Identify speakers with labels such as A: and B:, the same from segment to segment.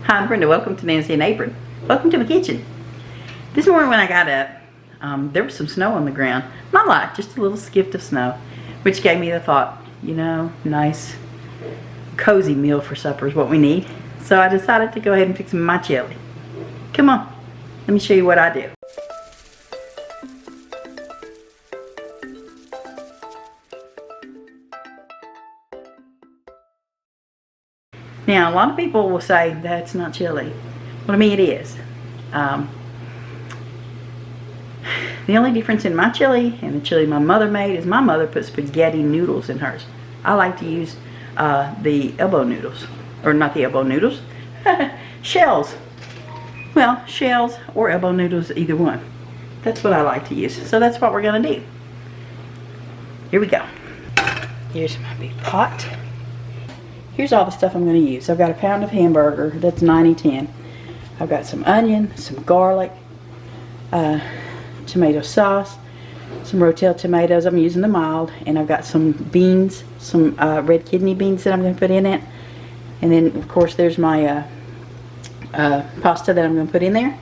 A: Hi, I'm Brenda. Welcome to Nancy and Apron. Welcome to my kitchen. This morning when I got up, there was some snow on the ground. Not a lot, just a little skift of snow, which gave me the thought, you know, nice, cozy meal for supper is what we need. So I decided to go ahead and fix my chili. Come on, let me show you what I do. Now, a lot of people will say that's not chili. Well, to me it is. The only difference in my chili and the chili my mother made is my mother put spaghetti noodles in hers. I like to use the elbow noodles. Or not the elbow noodles. Shells. Well, shells or elbow noodles, either one. That's what I like to use. So that's what we're going to do. Here we go. Here's my big pot. Here's all the stuff I'm going to use. I've got a pound of hamburger. That's 90-10. I've got some onion, some garlic, tomato sauce, some Rotel tomatoes. I'm using the mild. And I've got some beans, some red kidney beans that I'm going to put in it. And then, of course, there's my pasta that I'm going to put in there.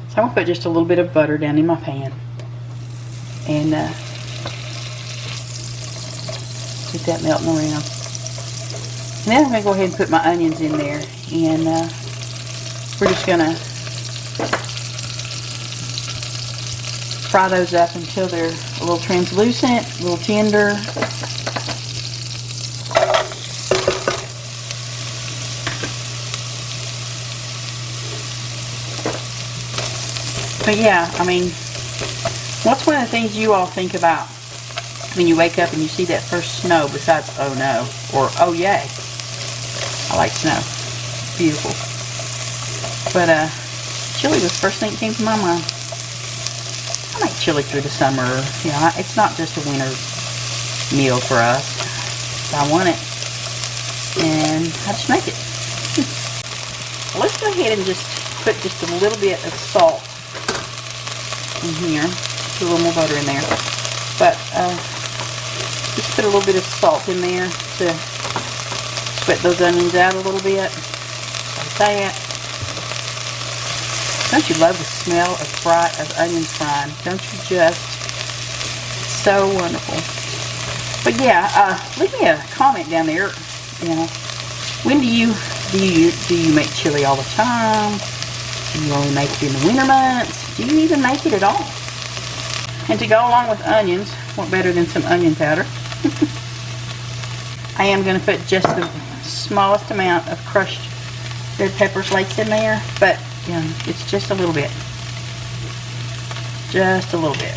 A: So I'm going to put just a little bit of butter down in my pan. And get that melting around. And then I'm going to go ahead and put my onions in there, and we're just going to fry those up until they're a little translucent, a little tender. But yeah, I mean, what's one of the things you all think about when you wake up and you see that first snow besides oh no or oh yay? I like snow. It's beautiful. But chili was the first thing that came to my mind. I make chili through the summer. You know, it's not just a winter meal for us. I want it, and I just make it. Well, let's go ahead and just put just a little bit of salt in here. Put a little more butter in there. But just put a little bit of salt in there to sweat those onions out a little bit. Like that. Don't you love the smell of onions frying? Don't you just? It's so wonderful. But yeah, leave me a comment down there. You know, when do you make chili all the time? Do you only make it in the winter months? Do you even make it at all? And to go along with onions, what better than some onion powder? I am going to put just the smallest amount of crushed red pepper flakes in there, but you know, it's just a little bit. Just a little bit.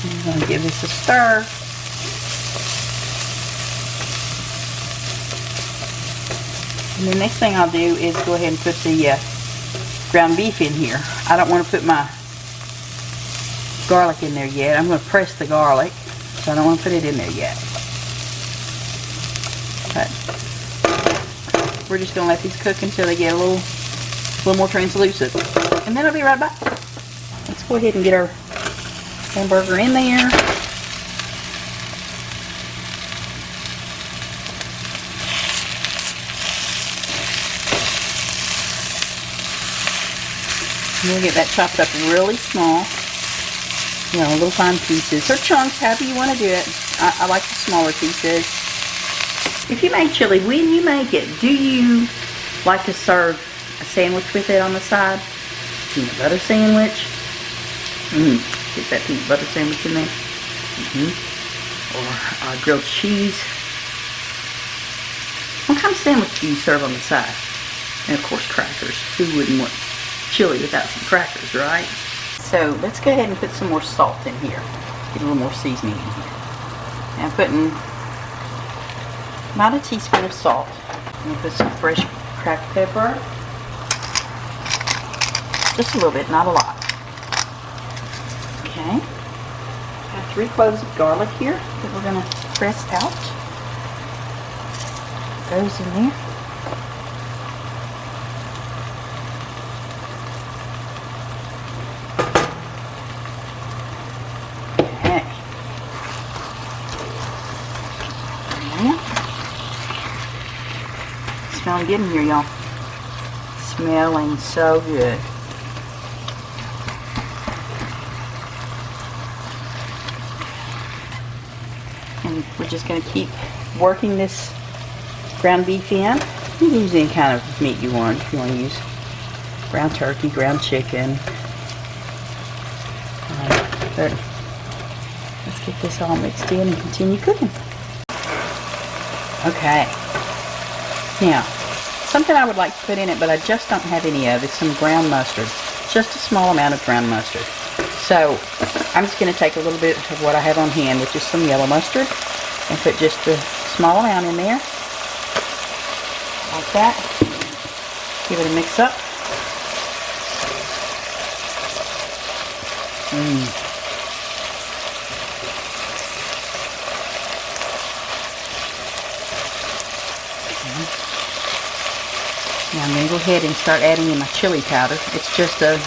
A: I'm going to give this a stir. And the next thing I'll do is go ahead and put the ground beef in here. I don't want to put my garlic in there yet. I'm going to press the garlic, so I don't want to put it in there yet. But we're just going to let these cook until they get a little more translucent. And then I'll be right back. Let's go ahead and get our hamburger in there. And we'll get that chopped up really small. You know, little fine pieces or chunks, however you want to do it. I like the smaller pieces. If you make chili, when you make it, do you like to serve a sandwich with it on the side? Peanut butter sandwich. Get that peanut butter sandwich in there. Or grilled cheese. What kind of sandwich do you serve on the side? And of course, crackers. Who wouldn't want chili without some crackers, right? So let's go ahead and put some more salt in here. Get a little more seasoning in here. Now I'm putting about a teaspoon of salt. I'm going to put some fresh cracked pepper. Just a little bit, not a lot. Okay. Got 3 cloves of garlic here that we're going to press out. Those in there. smelling good in here, y'all. Smelling so good. And we're just going to keep working this ground beef in. You can use any kind of meat you want. If you want to use ground turkey, ground chicken. But let's get this all mixed in and continue cooking. Okay. Now, something I would like to put in it, but I just don't have any of, is some ground mustard. Just a small amount of ground mustard. So, I'm just going to take a little bit of what I have on hand, which is some yellow mustard, and put just a small amount in there. Like that. Give it a mix up. Now I'm going to go ahead and start adding in my chili powder. It's just the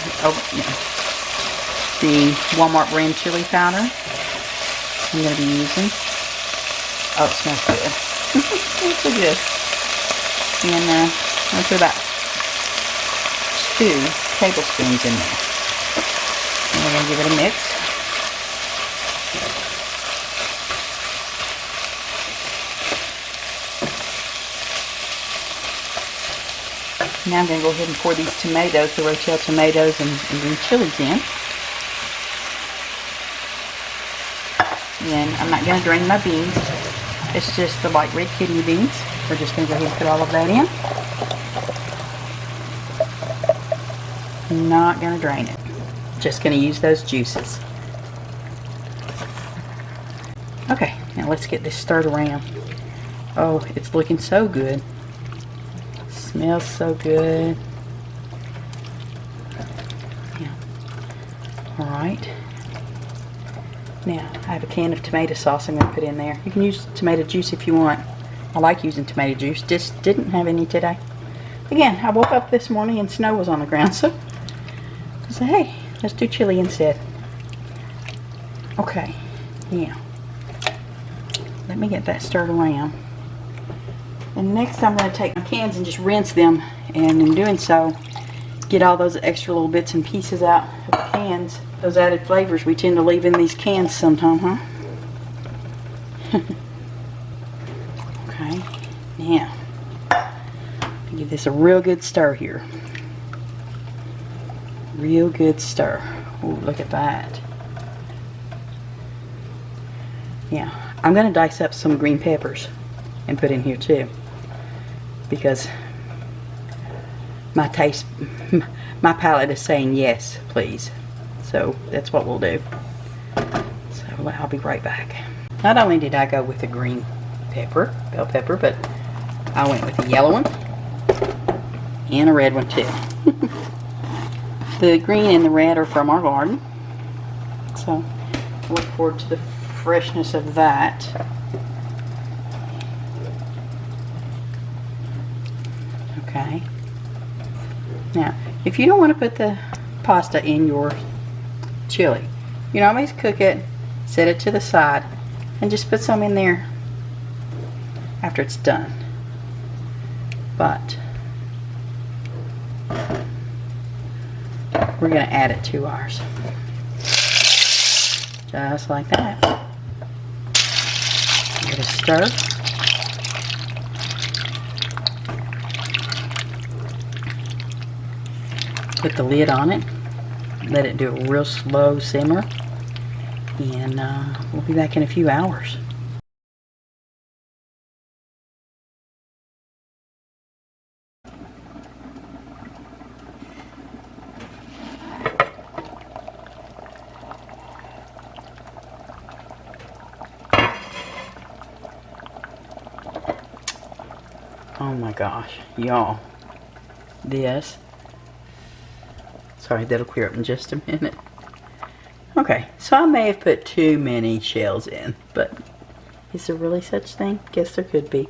A: Walmart brand chili powder I'm going to be using. Oh, it smells good. It's so good. And I'm going to put about 2 tablespoons in there. And we're going to give it a mix. Now I'm going to go ahead and pour these tomatoes, the Rochelle tomatoes and green chilies in. And I'm not going to drain my beans. It's just the light red kidney beans. We're just going to go ahead and put all of that in. Not going to drain it. Just going to use those juices. Okay, now let's get this stirred around. Oh, it's looking so good. Smells so good. Yeah. Alright. Now, I have a can of tomato sauce I'm going to put in there. You can use tomato juice if you want. I like using tomato juice. Just didn't have any today. Again, I woke up this morning and snow was on the ground, so I said, hey, let's do chili instead. Okay. Now, let me get that stirred around. And next I'm going to take my cans and just rinse them, and in doing so get all those extra little bits and pieces out of the cans. Those added flavors we tend to leave in these cans sometime, huh? Okay, now give this a real good stir here. Real good stir. Ooh, look at that. Yeah, I'm going to dice up some green peppers and put in here too, because my taste, my palate is saying yes, please. So that's what we'll do. So I'll be right back. Not only did I go with the green pepper, bell pepper, but I went with the yellow one and a red one too. The green and the red are from our garden, so I look forward to the freshness of that. Okay. Now, if you don't want to put the pasta in your chili, you can always cook it, set it to the side, and just put some in there after it's done. But we're going to add it to ours. Just like that. Give it a stir. Put the lid on it. Let it do a real slow simmer. And we'll be back in a few hours. Oh my gosh, y'all, this, sorry, that'll clear up in just a minute. Okay, so I may have put too many shells in, but is there really such thing? Guess there could be.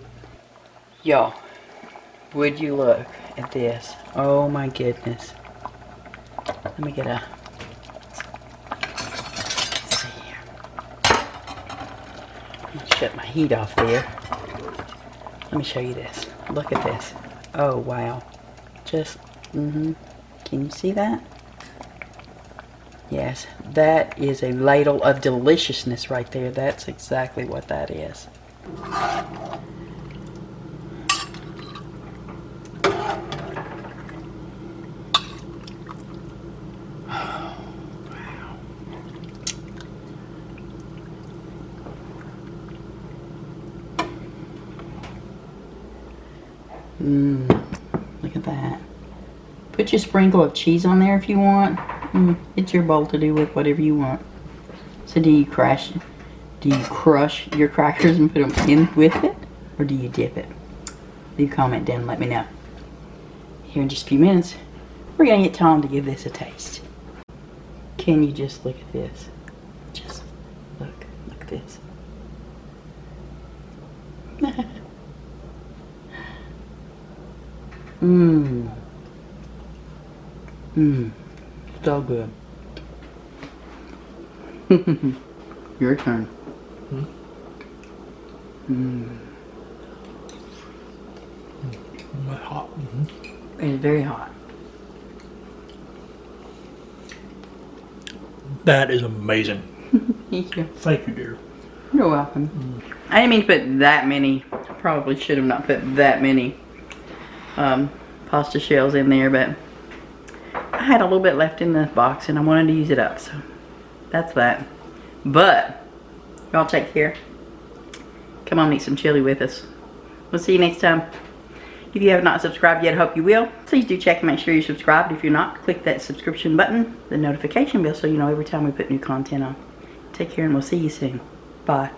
A: Y'all, would you look at this? Oh my goodness. Let me get a, let's see here. Shut my heat off there. Let me show you this. Look at this. Oh, wow. Just, Can you see that? Yes, that is a ladle of deliciousness right there. That's exactly what that is. Look at that. Put your sprinkle of cheese on there if you want. It's your bowl to do with whatever you want. So do you crush your crackers and put them in with it? Or do you dip it? Leave a comment down and let me know. Here in just a few minutes, we're going to get Tom to give this a taste. Can you just look at this? Just look at this. So good. Your turn.
B: Hot.
A: It's very hot.
B: That is amazing.
A: Thank you.
B: Thank you, dear.
A: You're welcome. I didn't mean to put that many. Probably should have not put that many pasta shells in there, but I had a little bit left in the box and I wanted to use it up, so that's that. But y'all take care. Come on, eat some chili with us. We'll see you next time. If you have not subscribed yet, I hope you will. Please do check and make sure you're subscribed. If you're not, click that subscription button, the notification bell, so you know every time we put new content on. Take care and we'll see you soon. Bye.